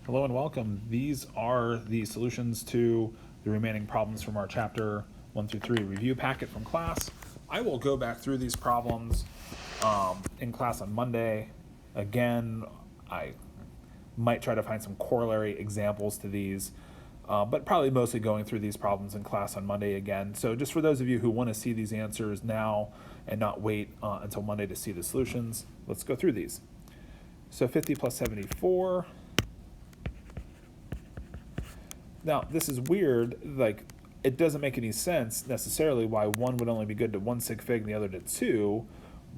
Hello and welcome. These are the solutions to the remaining problems from our chapter 1 through 3 review packet from class. I will go back through these problems in class on Monday. Again, I might try to find some corollary examples to these, but probably mostly going through these problems in class on Monday again. So just for those of you who want to see these answers now and not wait until Monday to see the solutions, let's go through these. So 50 plus 74. Now, this is weird, like, it doesn't make any sense necessarily why one would only be good to one sig fig and the other to two,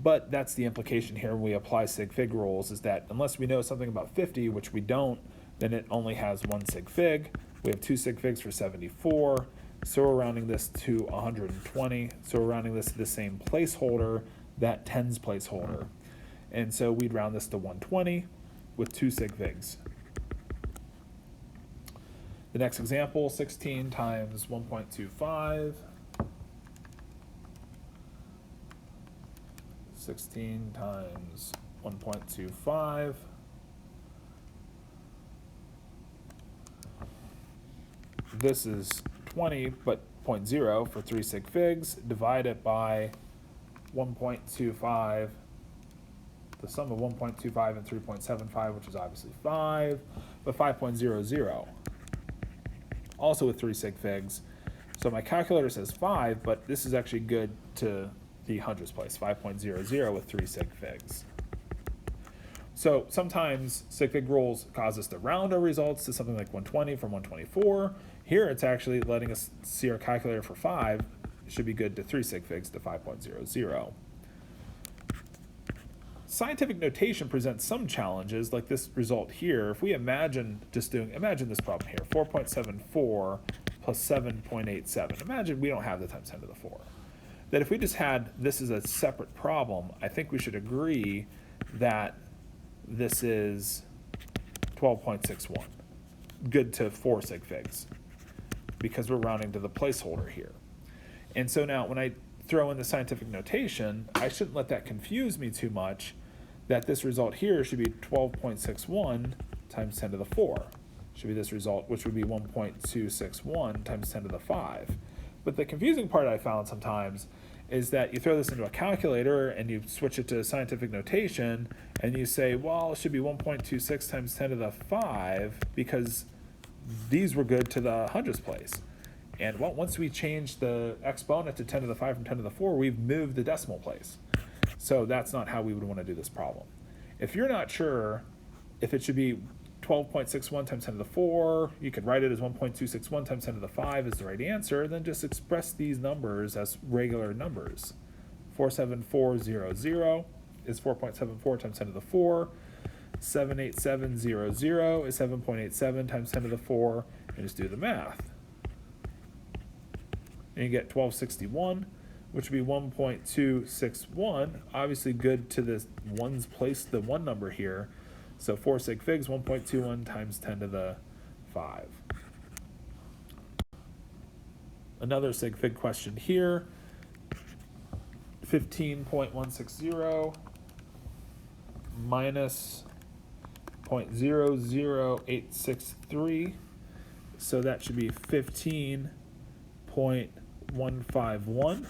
but that's the implication here when we apply sig fig rules, is that unless we know something about 50, which we don't, then it only has one sig fig. We have two sig figs for 74, so we're rounding this to 120, so we're rounding this to the same placeholder, that tens placeholder. And so we'd round this to 120 with two sig figs. The next example, 16 times 1.25. 16 times 1.25. This is 20, but 0.0 for 3 sig figs. Divide it by 1.25. The sum of 1.25 and 3.75, which is obviously 5, but 5.00. Also with 3 sig figs. So my calculator says 5, but this is actually good to the hundredths place, 5.00 with 3 sig figs. So sometimes sig fig rules cause us to round our results to something like 120 from 124. Here it's actually letting us see our calculator for 5. It should be good to 3 sig figs to 5.00. Scientific notation presents some challenges, like this result here. If we imagine this problem here, 4.74 plus 7.87. Imagine we don't have the times 10 to the 4. That if we just had this as a separate problem, I think we should agree that this is 12.61, good to 4 sig figs, because we're rounding to the placeholder here. And so now when I throw in the scientific notation, I shouldn't let that confuse me too much, that this result here should be 12.61 times 10 to the 4. Should be this result, which would be 1.261 times 10 to the 5. But the confusing part I found sometimes is that you throw this into a calculator and you switch it to scientific notation and you say, well, it should be 1.26 times 10 to the 5 because these were good to the hundredths place. And well, once we change the exponent to 10 to the 5 from 10 to the 4, we've moved the decimal place. So that's not how we would want to do this problem. If you're not sure if it should be 12.61 times 10 to the 4, you could write it as 1.261 times 10 to the 5 is the right answer, then just express these numbers as regular numbers. 47400 is 4.74 times 10 to the 4. 78700 is 7.87 times 10 to the 4, and just do the math. And you get 1261, which would be 1.261, obviously good to this ones place, the one number here. So 4 sig figs, 1.21 times 10 to the 5. Another sig fig question here, 15.160 minus 0.00863. So that should be 15.151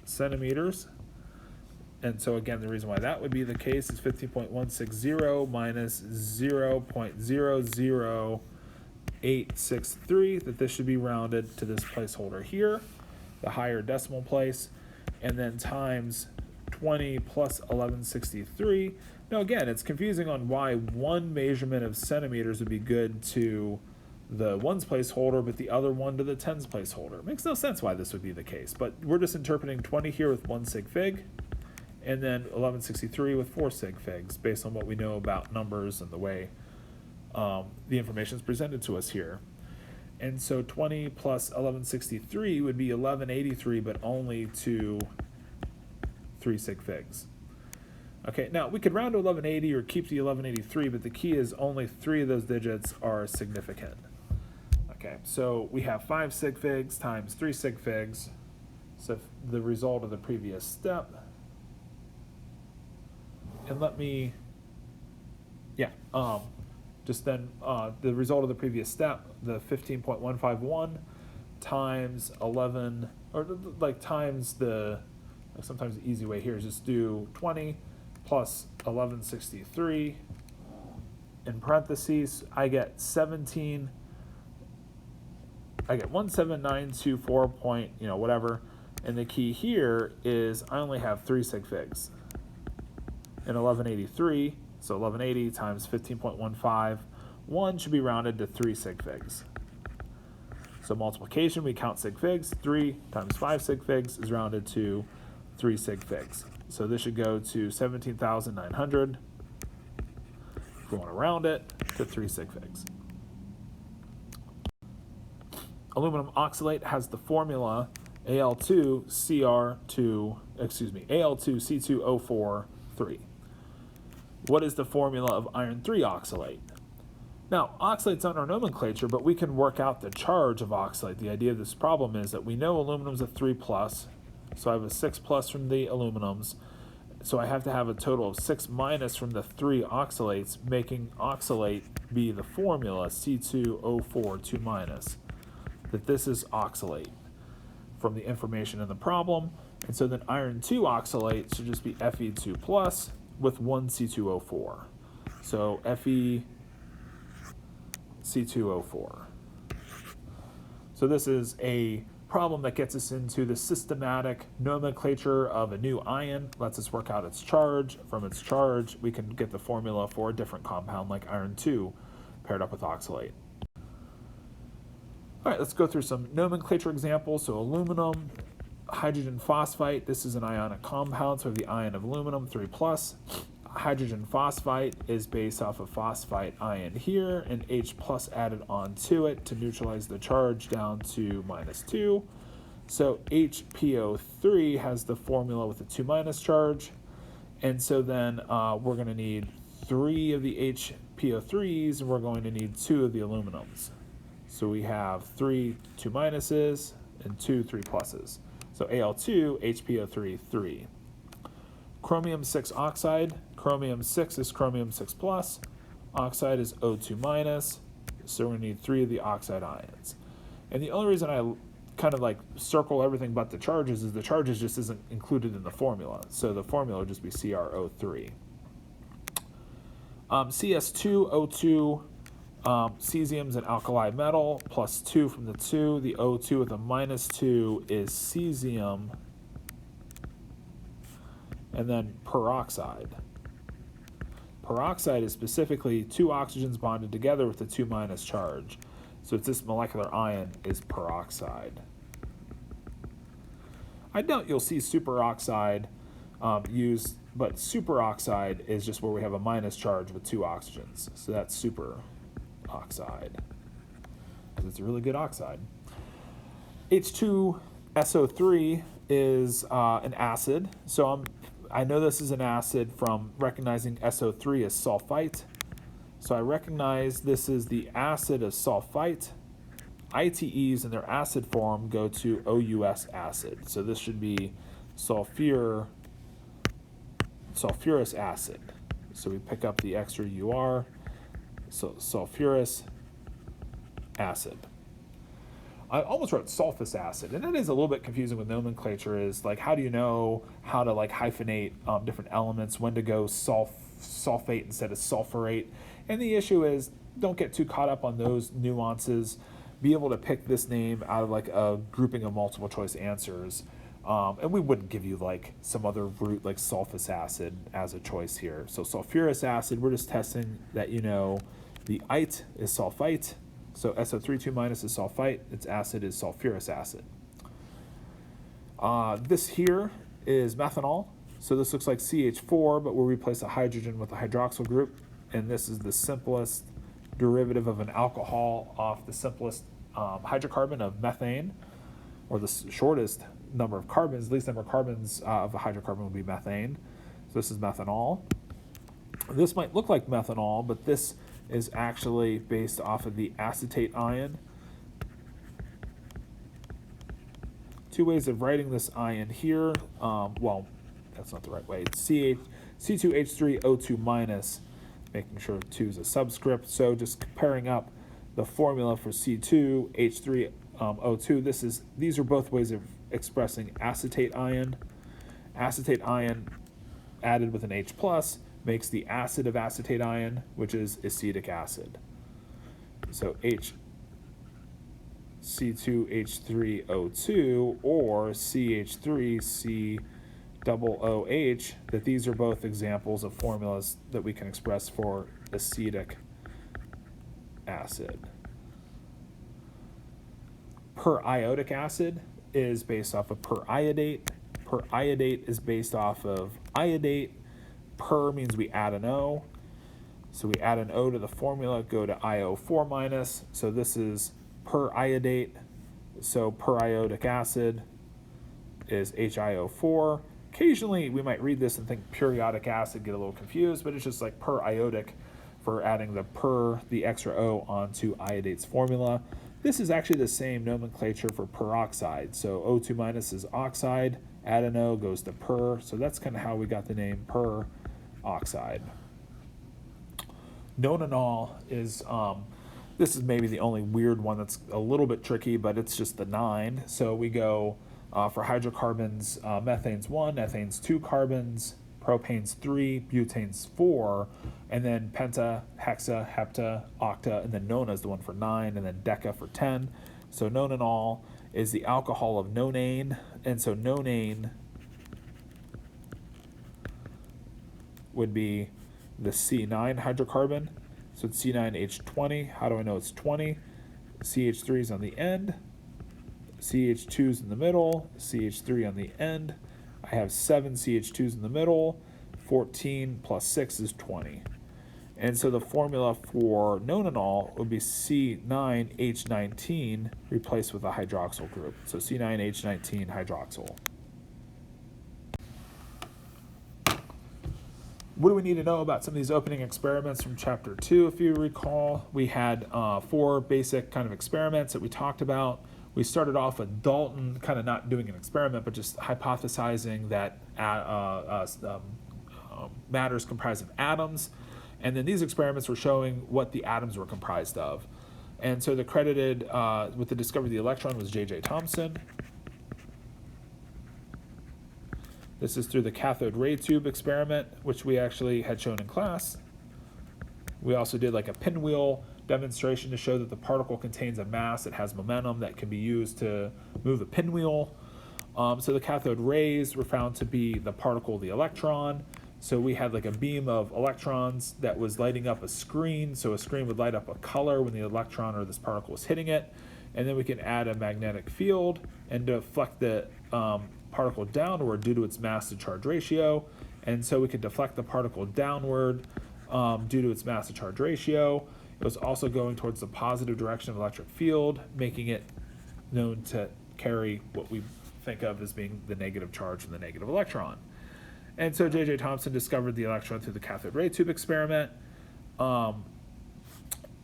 centimeters. And so again, the reason why that would be the case is 15.160 minus 0.00863, that this should be rounded to this placeholder here, the higher decimal place, and then times 20 plus 1163. Now again, it's confusing on why one measurement of centimeters would be good to the ones placeholder, but the other one to the tens placeholder. It makes no sense why this would be the case, but we're just interpreting 20 here with 1 sig fig, and then 1163 with 4 sig figs, based on what we know about numbers and the way the information is presented to us here. And so 20 plus 1163 would be 1183, but only to 3 sig figs. Okay, now we could round to 1180 or keep the 1183, but the key is only 3 of those digits are significant. Okay, so we have 5 sig figs times 3 sig figs, so the result of the previous step. And let me Yeah, just then the result of the previous step, the 15.151 times 11, or like times the, like sometimes the easy way here is just do 20 plus 1163 in parentheses. I get 17924 point, whatever. And the key here is I only have 3 sig figs. In 1183, so 1180 times 15.15, 1 should be rounded to 3 sig figs. So multiplication, we count sig figs. 3 times 5 sig figs is rounded to 3 sig figs. So this should go to 17,900. If we want to round it to 3 sig figs. Aluminum oxalate has the formula Al2C2O43. What is the formula of iron 3 oxalate? Now, oxalate's not our nomenclature, but we can work out the charge of oxalate. The idea of this problem is that we know aluminum's a 3+, so I have a 6+ from the aluminums, so I have to have a total of 6- from the 3 oxalates, making oxalate be the formula C2O4 2-, that this is oxalate from the information in the problem. And so then iron 2 oxalate should just be Fe2+ with 1 C2O4. So FeC2O4. So this is a problem that gets us into the systematic nomenclature of a new ion, lets us work out its charge. From its charge, we can get the formula for a different compound like iron 2 paired up with oxalate. All right, let's go through some nomenclature examples. So aluminum, hydrogen phosphite, this is an ionic compound, so we have the ion of aluminum, 3+. Hydrogen phosphite is based off of phosphite ion here, and H+ added onto it to neutralize the charge down to -2. So HPO3 has the formula with the 2- charge, and so then we're going to need 3 of the HPO3s, and we're going to need 2 of the aluminums. So we have 3 2- and 2 3+. So Al2, HPO3, 3. Chromium 6 oxide. Chromium 6 is chromium 6+. Oxide is O2-, so we're going to need 3 of the oxide ions. And the only reason I kind of like circle everything but the charges is the charges just isn't included in the formula. So the formula would just be CrO3. CS2O2, cesium's an alkali metal, +2 from the 2. The O2 with a -2 is cesium, and then peroxide. Peroxide is specifically 2 oxygens bonded together with a 2- charge. So it's this molecular ion is peroxide. I doubt you'll see superoxide used, but superoxide is just where we have a minus charge with 2 oxygens. So that's superoxide, because it's a really good oxide. H2SO3 is an acid. So I know this is an acid from recognizing SO3 as sulfite. So I recognize this is the acid of sulfite. ITEs in their acid form go to OUS acid. So this should be sulfurous acid. So we pick up the extra UR, so sulfurous acid. I almost wrote sulfus acid, and that is a little bit confusing with nomenclature. Is like, how do you know how to like hyphenate different elements, when to go sulfate instead of sulfurate? And the issue is, don't get too caught up on those nuances. Be able to pick this name out of like a grouping of multiple choice answers. And we wouldn't give you like some other root like sulfus acid as a choice here. So sulfurous acid, we're just testing that the ite is sulfite. So SO3 2- is sulfite, its acid is sulfurous acid. This here is methanol. So this looks like CH4, but we'll replace a hydrogen with a hydroxyl group. And this is the simplest derivative of an alcohol off the simplest hydrocarbon of methane, or the shortest number of carbons, least number of carbons of a hydrocarbon would be methane. So this is methanol. This might look like methanol, but this is actually based off of the acetate ion. 2 ways of writing this ion here. Well, that's not the right way. It's C2H3O2-. making sure 2 is a subscript. So just pairing up the formula for C2H3O2, these are both ways of expressing acetate ion. Acetate ion added with an H plus makes the acid of acetate ion, which is acetic acid. So C2H3O2 or CH3COOH, that these are both examples of formulas that we can express for acetic acid. Periodic acid is based off of periodate. Periodate is based off of iodate. Per means we add an O. So we add an O to the formula, go to IO4 minus. So this is periodate. So periodic acid is HiO4. Occasionally we might read this and think periodic acid, get a little confused, but it's just like periodic for adding the extra O onto iodate's formula. This is actually the same nomenclature for peroxide. So O2 minus is oxide, add an O goes to per. So that's kind of how we got the name peroxide. Nonanol is, this is maybe the only weird one that's a little bit tricky, but it's just the 9. So we go for hydrocarbons, methane's 1, ethane's 2 carbons, propane's 3, butane's 4, and then penta, hexa, hepta, octa, and then nona is the one for 9, and then deca for 10. So nonanol is the alcohol of nonane, and so nonane would be the C9 hydrocarbon. So it's C9H20. How do I know it's 20? CH3 is on the end, CH2 is in the middle, CH3 on the end. I have 7 CH2s in the middle, 14 plus 6 is 20. And so the formula for nonanol would be C9H19 replaced with a hydroxyl group. So C9H19 hydroxyl. What do we need to know about some of these opening experiments from chapter 2? If you recall, we had 4 basic kind of experiments that we talked about. We started off with Dalton kind of not doing an experiment, but just hypothesizing that matter is comprised of atoms. And then these experiments were showing what the atoms were comprised of. And so the credited with the discovery of the electron was J.J. Thomson. This is through the cathode ray tube experiment, which we actually had shown in class. We also did like a pinwheel demonstration to show that the particle contains a mass that has momentum that can be used to move a pinwheel. So the cathode rays were found to be the particle, the electron. So we had like a beam of electrons that was lighting up a screen. So a screen would light up a color when the electron or this particle was hitting it. And then we can add a magnetic field and deflect the particle downward due to its mass to charge ratio. And so we could deflect the particle downward due to its mass to charge ratio. It was also going towards the positive direction of electric field, making it known to carry what we think of as being the negative charge and the negative electron. And so J.J. Thomson discovered the electron through the cathode ray tube experiment.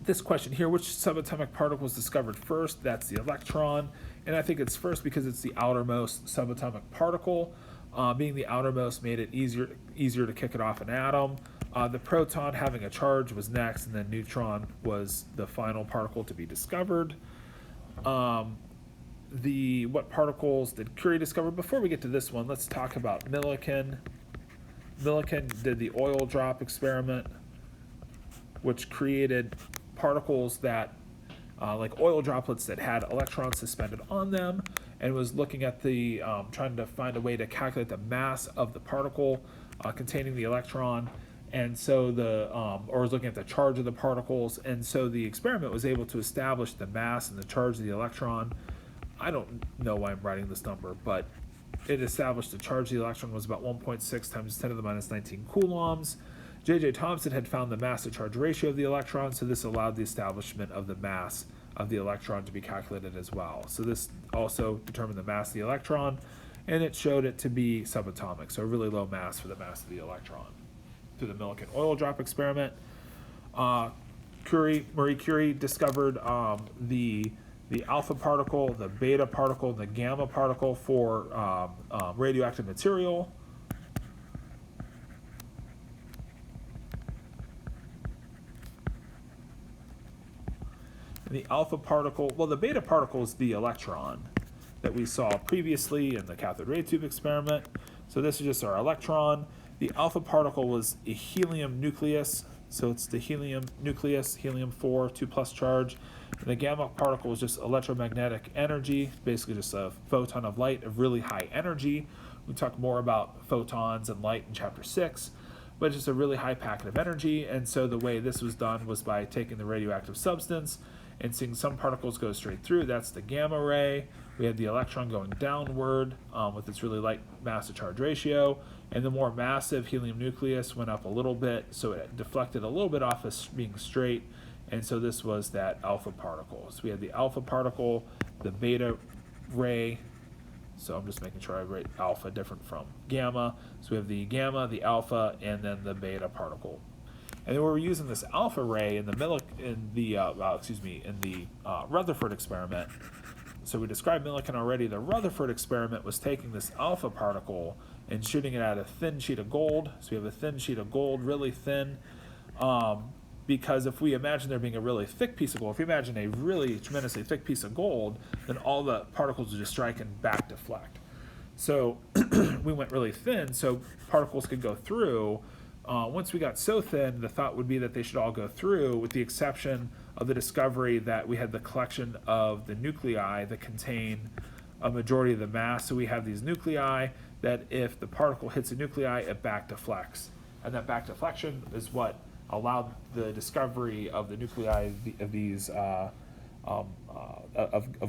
This question here, which subatomic particle was discovered first? That's the electron. And I think it's first because it's the outermost subatomic particle. Being the outermost made it easier to kick it off an atom. The proton having a charge was next, and then neutron was the final particle to be discovered. What particles did Curie discover? Before we get to this one, let's talk about Millikan. Millikan did the oil drop experiment, which created particles that, like oil droplets that had electrons suspended on them, and was looking at the, trying to find a way to calculate the mass of the particle containing the electron. And so or was looking at the charge of the particles, and so the experiment was able to establish the mass and the charge of the electron. I don't know why I'm writing this number, but it established the charge of the electron was about 1.6 times 10 to the minus 19 coulombs. J.J. Thomson had found the mass to charge ratio of the electron, so this allowed the establishment of the mass of the electron to be calculated as well. So this also determined the mass of the electron, and it showed it to be subatomic, so a really low mass for the mass of the electron. Through the Millikan oil drop experiment, Marie Curie discovered the alpha particle, the beta particle, and the gamma particle for radioactive material. And the alpha particle, well, the beta particle is the electron that we saw previously in the cathode ray tube experiment. So this is just our electron. The alpha particle was a helium nucleus, so it's the helium nucleus, helium-4, 2+ charge. And the gamma particle is just electromagnetic energy, basically just a photon of light of really high energy. We talk more about photons and light in chapter 6, but just a really high packet of energy. And so the way this was done was by taking the radioactive substance and seeing some particles go straight through. That's the gamma ray. We had the electron going downward with its really light mass-to-charge ratio, and the more massive helium nucleus went up a little bit, so it deflected a little bit off of being straight, and so this was that alpha particle. So we had the alpha particle, the beta ray, so I'm just making sure I write alpha different from gamma. So we have the gamma, the alpha, and then the beta particle. And then we were using this alpha ray in the Rutherford experiment. So we described Millikan already. The Rutherford experiment was taking this alpha particle and shooting it at a thin sheet of gold. So we have a thin sheet of gold, really thin, because if we imagine there being a really thick piece of gold, if we imagine a really tremendously thick piece of gold, then all the particles would just strike and back deflect. So we went really thin so particles could go through. Once we got so thin, the thought would be that they should all go through, with the exception of the discovery that we had the collection of the nuclei that contain a majority of the mass. So we have these nuclei that if the particle hits a nuclei, it back deflects. And that back deflection is what allowed the discovery of the nuclei of these of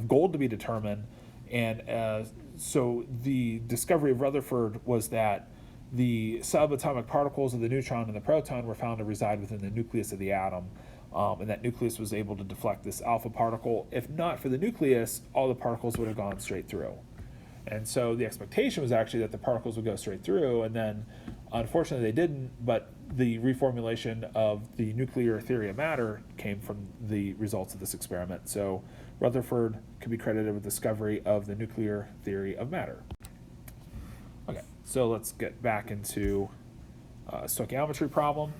gold to be determined. And so the discovery of Rutherford was that the subatomic particles of the neutron and the proton were found to reside within the nucleus of the atom. And that nucleus was able to deflect this alpha particle. If not for the nucleus, all the particles would have gone straight through. And so the expectation was actually that the particles would go straight through, and then unfortunately they didn't, but the reformulation of the nuclear theory of matter came from the results of this experiment. So Rutherford could be credited with the discovery of the nuclear theory of matter. Okay, so let's get back into a stoichiometry problem.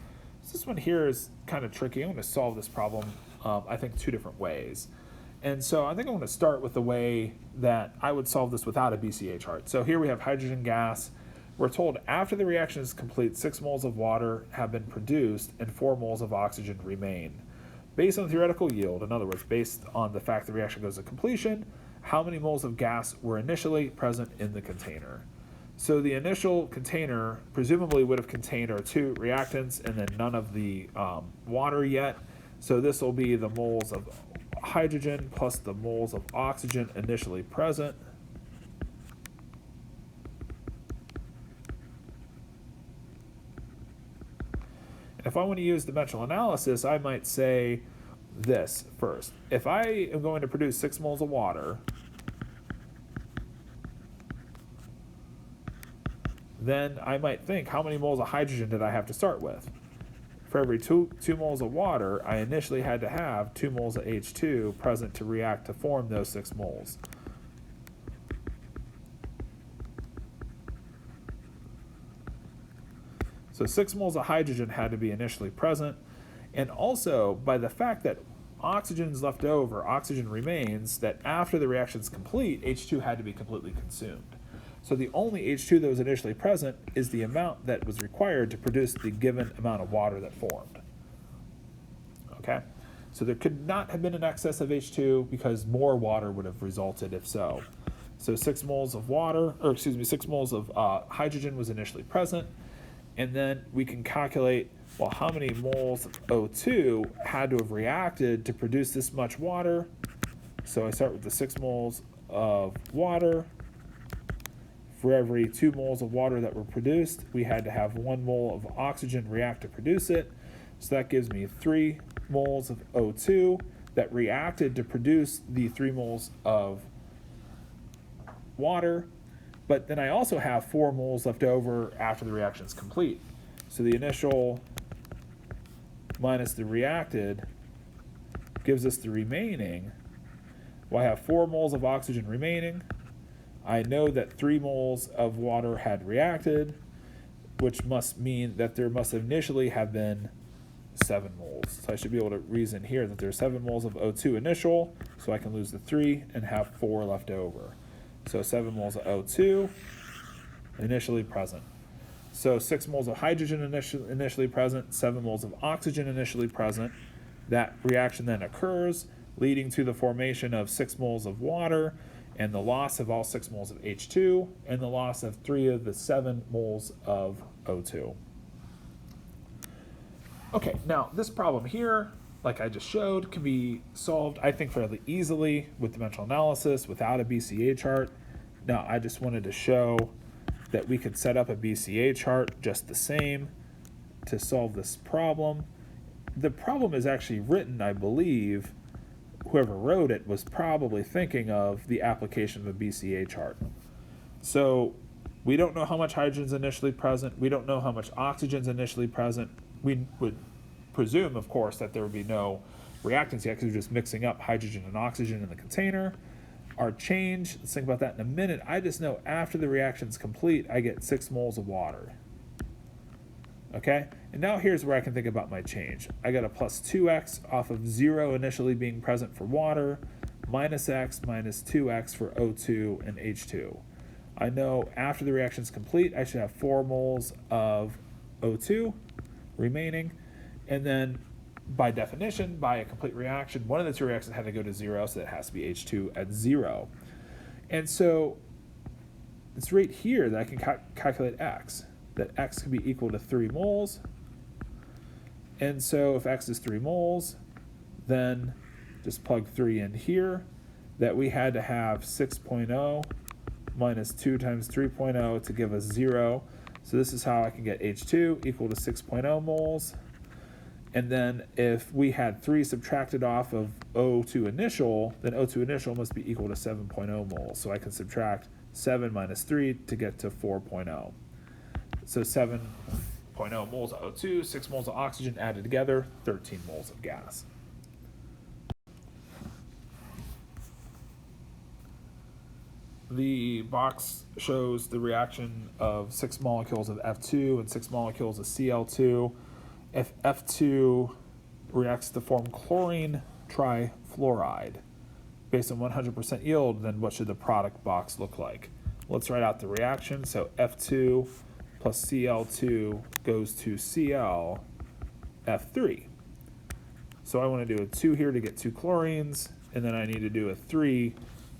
So this one here is kind of tricky. I'm going to solve this problem, I think, 2 different ways. And so I think I'm going to start with the way that I would solve this without a BCA chart. So here we have hydrogen gas. We're told after the reaction is complete, 6 moles of water have been produced and 4 moles of oxygen remain. Based on theoretical yield, in other words, based on the fact the reaction goes to completion, how many moles of gas were initially present in the container? So the initial container presumably would have contained our 2 reactants and then none of the water yet. So this will be the moles of hydrogen plus the moles of oxygen initially present. And if I want to use dimensional analysis, I might say this first. If I am going to produce 6 moles of water, then I might think, how many moles of hydrogen did I have to start with? For every 2 moles of water, I initially had to have 2 moles of H2 present to react to form those 6 moles. So 6 moles of hydrogen had to be initially present. And also, by the fact that oxygen is left over, oxygen remains, that after the reaction is complete, H2 had to be completely consumed. So the only H2 that was initially present is the amount that was required to produce the given amount of water that formed. Okay? So there could not have been an excess of H2 because more water would have resulted if so. So 6 moles of water, 6 moles of hydrogen was initially present. And then we can calculate, well, how many moles of O2 had to have reacted to produce this much water. So I start with the 6 moles of water. For every 2 moles of water that were produced, we had to have 1 mole of oxygen react to produce it. So that gives me 3 moles of O2 that reacted to produce the 3 moles of water. But then I also have 4 moles left over after the reaction is complete. So the initial minus the reacted gives us the remaining. Well, I have 4 moles of oxygen remaining. I know that 3 moles of water had reacted, which must mean that there must initially have been 7 moles. So I should be able to reason here that there's 7 moles of O2 initial, so I can lose the 3 and have 4 left over. So 7 moles of O2 initially present. So 6 moles of hydrogen initially present, 7 moles of oxygen initially present. That reaction then occurs, leading to the formation of 6 moles of water and the loss of all 6 moles of H2 and the loss of 3 of the 7 moles of O2. Okay, now this problem here, like I just showed, can be solved, I think, fairly easily with dimensional analysis without a BCA chart. Now, I just wanted to show that we could set up a BCA chart just the same to solve this problem. The problem is actually written, I believe, whoever wrote it was probably thinking of the application of a BCA chart. So we don't know how much hydrogen is initially present. We don't know how much oxygen is initially present. We would presume, of course, that there would be no reactants yet because we're just mixing up hydrogen and oxygen in the container. Our change, let's think about that in a minute. I just know after the reaction is complete, I get 6 moles of water. Okay, and now here's where I can think about my change. I got a plus 2x off of 0 initially being present for water, minus x minus 2x for O2 and H2. I know after the reaction is complete, I should have 4 moles of O2 remaining, and then by definition, by a complete reaction, one of the 2 reactions had to go to 0, so that has to be H2 at 0. And so it's right here that I can calculate x, that x can be equal to 3 moles. And so if x is 3 moles, then just plug 3 in here, that we had to have 6.0 minus 2 times 3.0 to give us 0. So this is how I can get H2 equal to 6.0 moles. And then if we had 3 subtracted off of O2 initial, then O2 initial must be equal to 7.0 moles. So I can subtract 7 minus 3 to get to 4.0. So 7.0 moles of O2, 6 moles of oxygen added together, 13 moles of gas. The box shows the reaction of 6 molecules of F2 and 6 molecules of Cl2. If F2 reacts to form chlorine trifluoride based on 100% yield, then what should the product box look like? Let's write out the reaction. So F2 plus Cl2 goes to Cl F3. So I want to do a 2 here to get 2 chlorines, and then I need to do a 3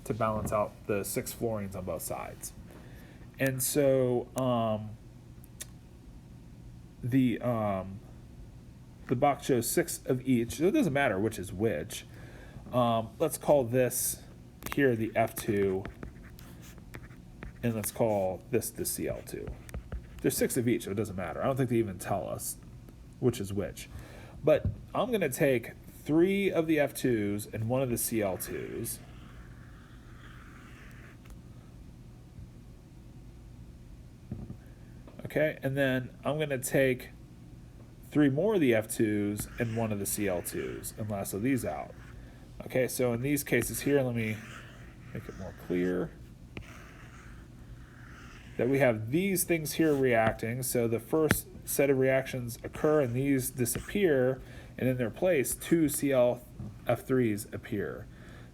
to balance out the 6 fluorines on both sides. And so the box shows 6 of each, so it doesn't matter which is which. Let's call this here the F2, and let's call this the Cl2. There's 6 of each, so it doesn't matter. I don't think they even tell us which is which. But I'm going to take 3 of the F2s and 1 of the Cl2s. Okay, and then I'm going to take 3 more of the F2s and 1 of the Cl2s and lasso these out. Okay, so in these cases here, let me make it more clear that we have these things here reacting. So the first set of reactions occur and these disappear, and in their place, 2 ClF3s appear.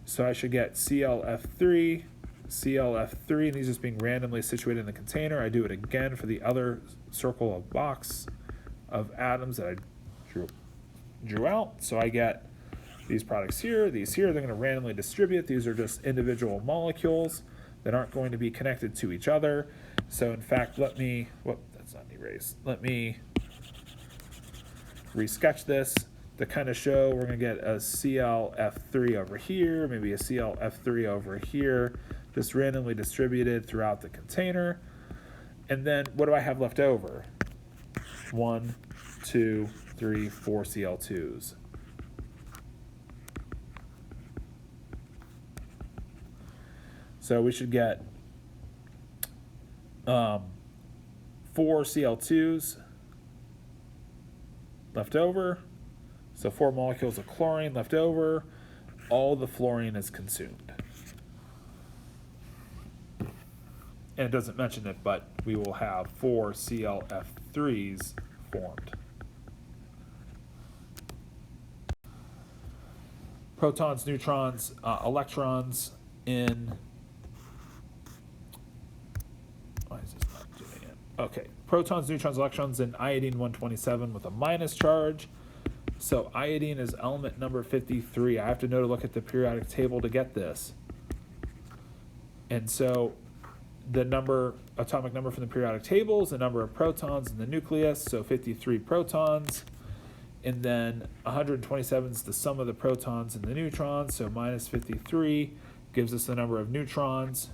So I should get ClF3, ClF3, and these just being randomly situated in the container. I do it again for the other circle of box of atoms that I drew out. So I get these products here, these here, they're going to randomly distribute. These are just individual molecules that aren't going to be connected to each other. So in fact, let me, whoop, that's not erased. Let me resketch this to kind of show we're going to get a ClF3 over here, maybe a ClF3 over here, just randomly distributed throughout the container. And then what do I have left over? 1, 2, 3, 4 Cl2s. So we should get 4 Cl2s left over. So 4 molecules of chlorine left over. All the fluorine is consumed. And it doesn't mention it, but we will have 4 ClF3s formed. protons, neutrons, electrons in, why is this not doing it? Okay, protons, neutrons, electrons in iodine 127 with a minus charge. So iodine is element number 53. I have to know to look at the periodic table to get this. And so the atomic number from the periodic table is the number of protons in the nucleus, so 53 protons. And then 127 is the sum of the protons and the neutrons, so minus 53 gives us the number of neutrons,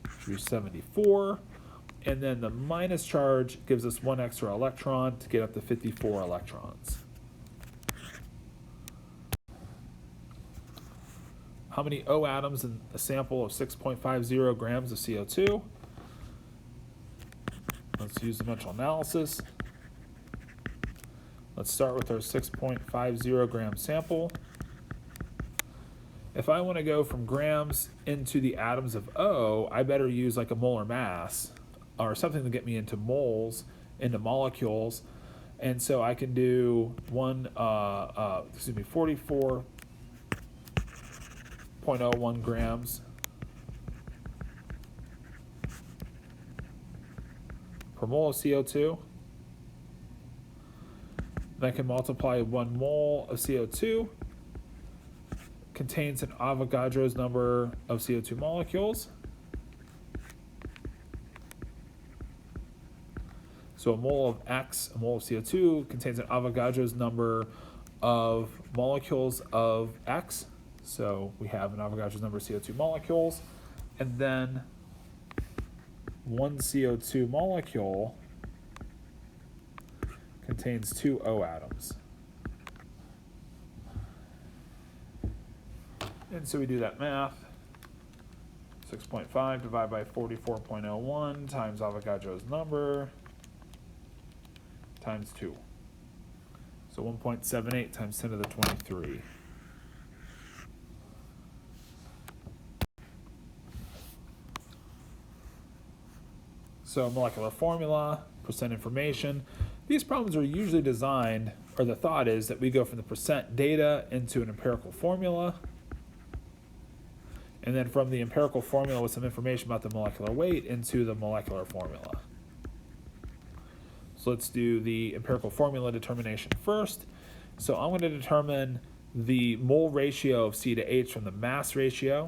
which would be 74. And then the minus charge gives us one extra electron to get up to 54 electrons. How many O atoms in a sample of 6.50 grams of CO2? Let's use dimensional analysis. Let's start with our 6.50 gram sample. If I want to go from grams into the atoms of O, I better use like a molar mass or something to get me into moles, into molecules. And so I can do 44.01 grams per mole of CO2. Then I can multiply 1 mole of CO2 contains an Avogadro's number of CO2 molecules. So a mole of X, a mole of CO2, contains an Avogadro's number of molecules of X. So we have an Avogadro's number of CO2 molecules. And then one CO2 molecule contains 2 O atoms. And so we do that math. 6.5 divided by 44.01 times Avogadro's number times 2. So 1.78 times 10 to the 23. So molecular formula, percent information. These problems are usually designed, or the thought is that we go from the percent data into an empirical formula. And then from the empirical formula with some information about the molecular weight into the molecular formula. So let's do the empirical formula determination first. So I'm going to determine the mole ratio of C to H from the mass ratio.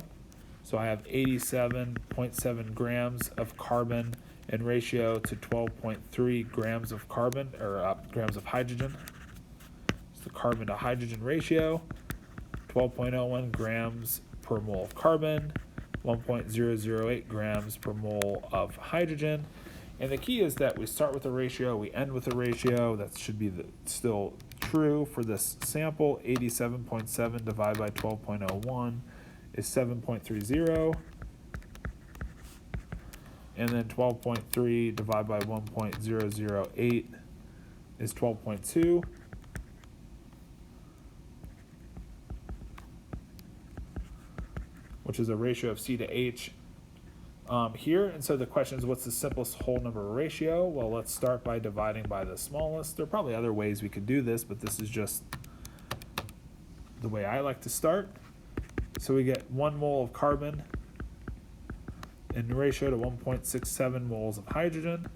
So I have 87.7 grams of carbon in ratio to 12.3 grams of carbon, or grams of hydrogen. It's the carbon to hydrogen ratio, 12.01 grams per mole of carbon, 1.008 grams per mole of hydrogen. And the key is that we start with a ratio, we end with a ratio. That should be still true for this sample. 87.7 divided by 12.01 is 7.30. And then 12.3 divided by 1.008 is 12.2. Which is a ratio of C to H here. And so the question is, what's the simplest whole number ratio? Well, let's start by dividing by the smallest. There are probably other ways we could do this, but this is just the way I like to start. So we get 1 mole of carbon in ratio to 1.67 moles of hydrogen.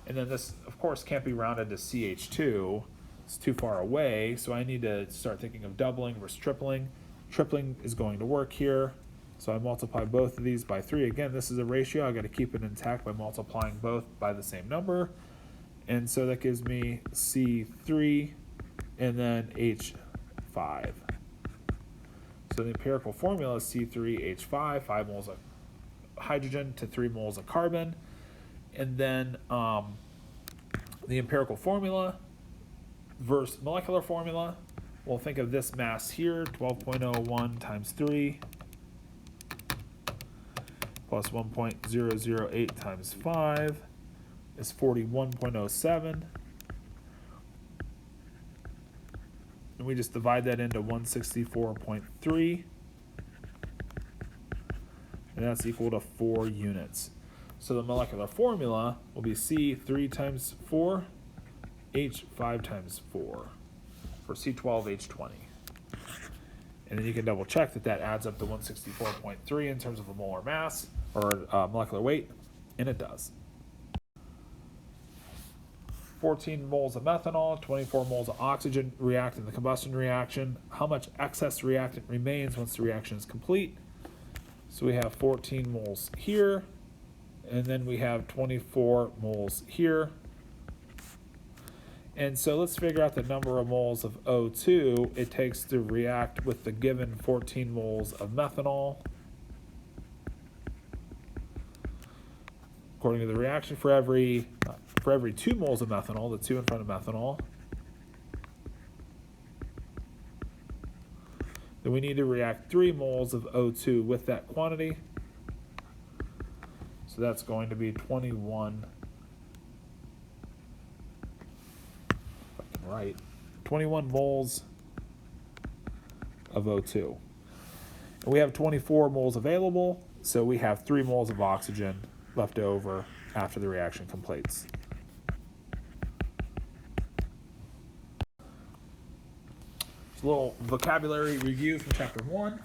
And then this, of course, can't be rounded to CH2. It's too far away, so I need to start thinking of doubling versus tripling. Tripling is going to work here. So I multiply both of these by 3. Again, this is a ratio. I've got to keep it intact by multiplying both by the same number. And so that gives me C3 and then H5. So the empirical formula is C3H5, 5 moles of hydrogen to 3 moles of carbon. And then the empirical formula versus molecular formula. We'll think of this mass here, 12.01 times 3 plus 1.008 times 5 is 41.07. And we just divide that into 164.3. And that's equal to 4 units. So the molecular formula will be C3 times 4, H5 times 4 for C12H20. And then you can double check that adds up to 164.3 in terms of a molar mass or molecular weight, and it does. 14 moles of methanol, 24 moles of oxygen react in the combustion reaction. How much excess reactant remains once the reaction is complete? So we have 14 moles here, and then we have 24 moles here. And so let's figure out the number of moles of O2 it takes to react with the given 14 moles of methanol. According to the reaction, for every 2 moles of methanol, the 2 in front of methanol, then we need to react 3 moles of O2 with that quantity. So that's going to be 21. 21 moles of O2. And we have 24 moles available, so we have 3 moles of oxygen left over after the reaction completes. A little vocabulary review from chapter 1.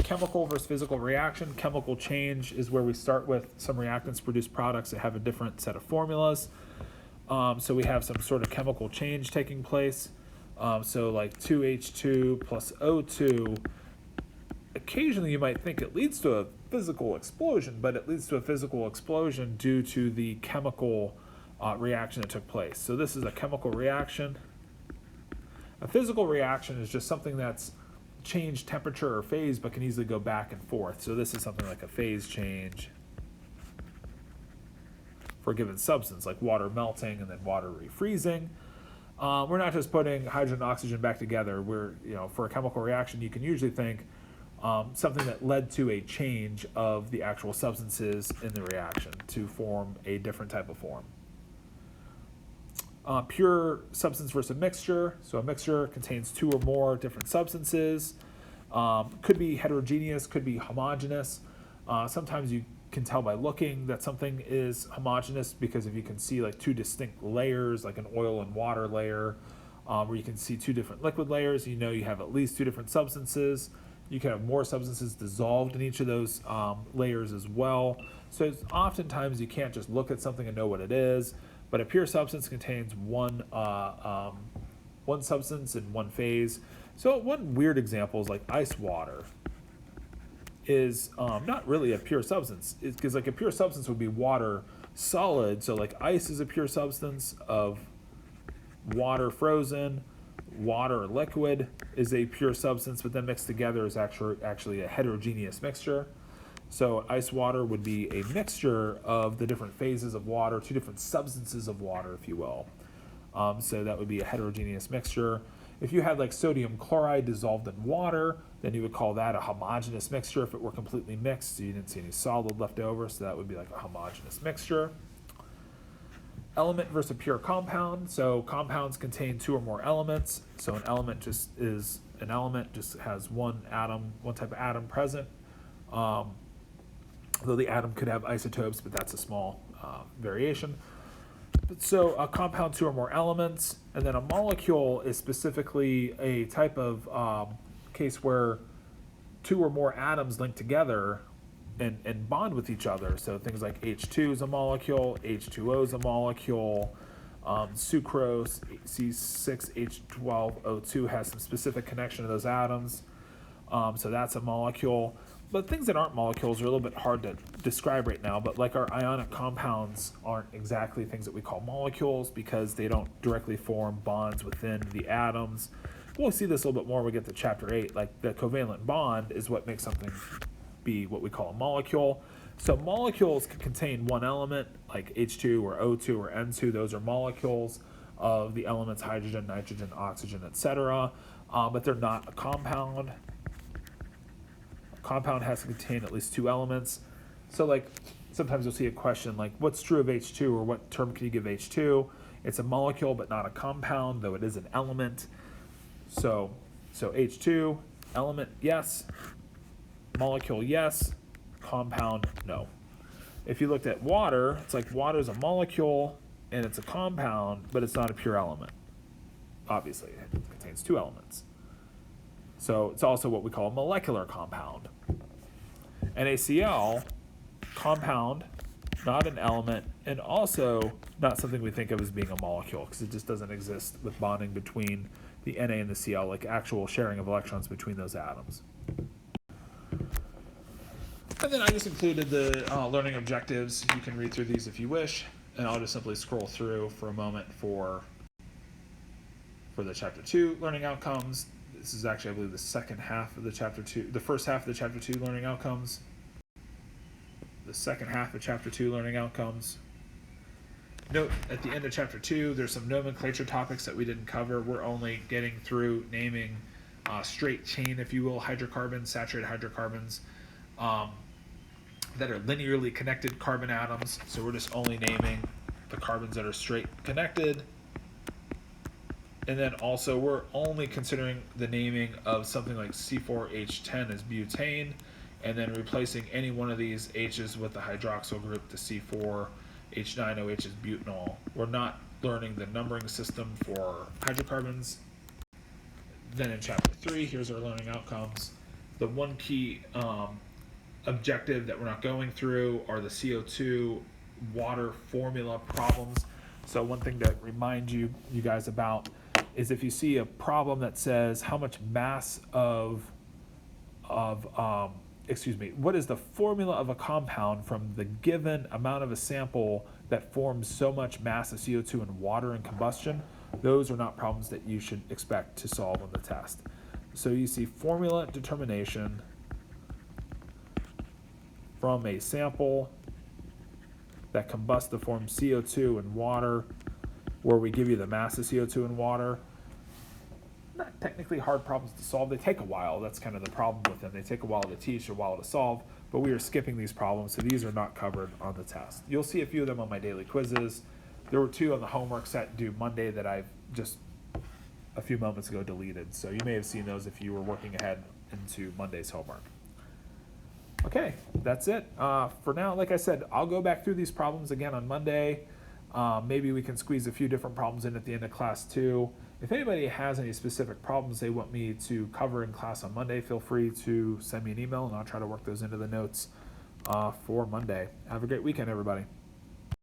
Chemical versus physical reaction. Chemical change is where we start with some reactants produce products that have a different set of formulas. So we have some sort of chemical change taking place. So like 2H2 plus O2, occasionally you might think it leads to a physical explosion, but it leads to a physical explosion due to the chemical reaction that took place. So this is a chemical reaction. A physical reaction is just something that's changed temperature or phase but can easily go back and forth. So this is something like a phase change for a given substance, like water melting and then water refreezing. We're not just putting hydrogen and oxygen back together. For a chemical reaction, you can usually think something that led to a change of the actual substances in the reaction to form a different type of form. Pure substance versus a mixture. So a mixture contains 2 or more different substances. Could be heterogeneous, could be homogeneous. Sometimes you can tell by looking that something is homogeneous because if you can see like 2 distinct layers, like an oil and water layer, where you can see 2 different liquid layers, you know you have at least 2 different substances. You can have more substances dissolved in each of those layers as well. So oftentimes you can't just look at something and know what it is, but a pure substance contains one substance in one phase. So one weird example is like ice water is not really a pure substance, because like a pure substance would be water solid. So like ice is a pure substance of water frozen. Water liquid is a pure substance, but then mixed together is actually a heterogeneous mixture. So ice water would be a mixture of the different phases of water, 2 different substances of water, if you will. So that would be a heterogeneous mixture. If you had like sodium chloride dissolved in water, then you would call that a homogeneous mixture if it were completely mixed, so you didn't see any solid left over, so that would be like a homogeneous mixture. Element versus a pure compound. So compounds contain 2 or more elements. So an element just is an element, just has one type of atom present. Though the atom could have isotopes, but that's a small variation. So a compound, 2 or more elements, and then a molecule is specifically a type of case where 2 or more atoms link together and bond with each other. So things like H2 is a molecule, H2O is a molecule, sucrose, C6H12O2 has some specific connection to those atoms. So that's a molecule. But things that aren't molecules are a little bit hard to describe right now, but like our ionic compounds aren't exactly things that we call molecules because they don't directly form bonds within the atoms. We'll see this a little bit more when we get to chapter 8. Like the covalent bond is what makes something be what we call a molecule. So molecules can contain one element, like H2 or O2 or N2. Those are molecules of the elements hydrogen, nitrogen, oxygen, etc. But they're not a compound. Compound has to contain at least 2 elements. So like sometimes you'll see a question like what's true of H2 or what term can you give H2? It's a molecule but not a compound, though it is an element. So H2, element, yes. Molecule, yes. Compound, no. If you looked at water, it's like water is a molecule and it's a compound, but it's not a pure element. Obviously, it contains 2 elements. So it's also what we call a molecular compound. NaCl, compound, not an element, and also not something we think of as being a molecule, because it just doesn't exist with bonding between the Na and the Cl, like actual sharing of electrons between those atoms. And then I just included the learning objectives. You can read through these if you wish, and I'll just simply scroll through for a moment for the chapter 2 learning outcomes. This is actually, I believe, the second half of the chapter 2, the first half of the chapter 2 learning outcomes. The second half of chapter 2 learning outcomes. Note at the end of chapter 2, there's some nomenclature topics that we didn't cover. We're only getting through naming straight chain, if you will, hydrocarbons, saturated hydrocarbons, that are linearly connected carbon atoms. So we're just only naming the carbons that are straight connected. And then also we're only considering the naming of something like C4H10 as butane, and then replacing any one of these H's with the hydroxyl group to C4H9OH as butanol. We're not learning the numbering system for hydrocarbons. Then in chapter 3, here's our learning outcomes. The one key objective that we're not going through are the CO2 water formula problems. So one thing to remind you guys about is if you see a problem that says how much mass what is the formula of a compound from the given amount of a sample that forms so much mass of CO2 in water in combustion, those are not problems that you should expect to solve on the test. So you see formula determination from a sample that combusts to form CO2 in water, where we give you the mass of CO2 in water. Not technically hard problems to solve. They take a while. That's kind of the problem with them. They take a while to teach, a while to solve, but we are skipping these problems, so these are not covered on the test. You'll see a few of them on my daily quizzes. There were 2 on the homework set due Monday that I've just a few moments ago deleted, so you may have seen those if you were working ahead into Monday's homework. Okay, that's it. For now, like I said, I'll go back through these problems again on Monday. Maybe we can squeeze a few different problems in at the end of class 2. If anybody has any specific problems they want me to cover in class on Monday, feel free to send me an email and I'll try to work those into the notes for Monday. Have a great weekend, everybody.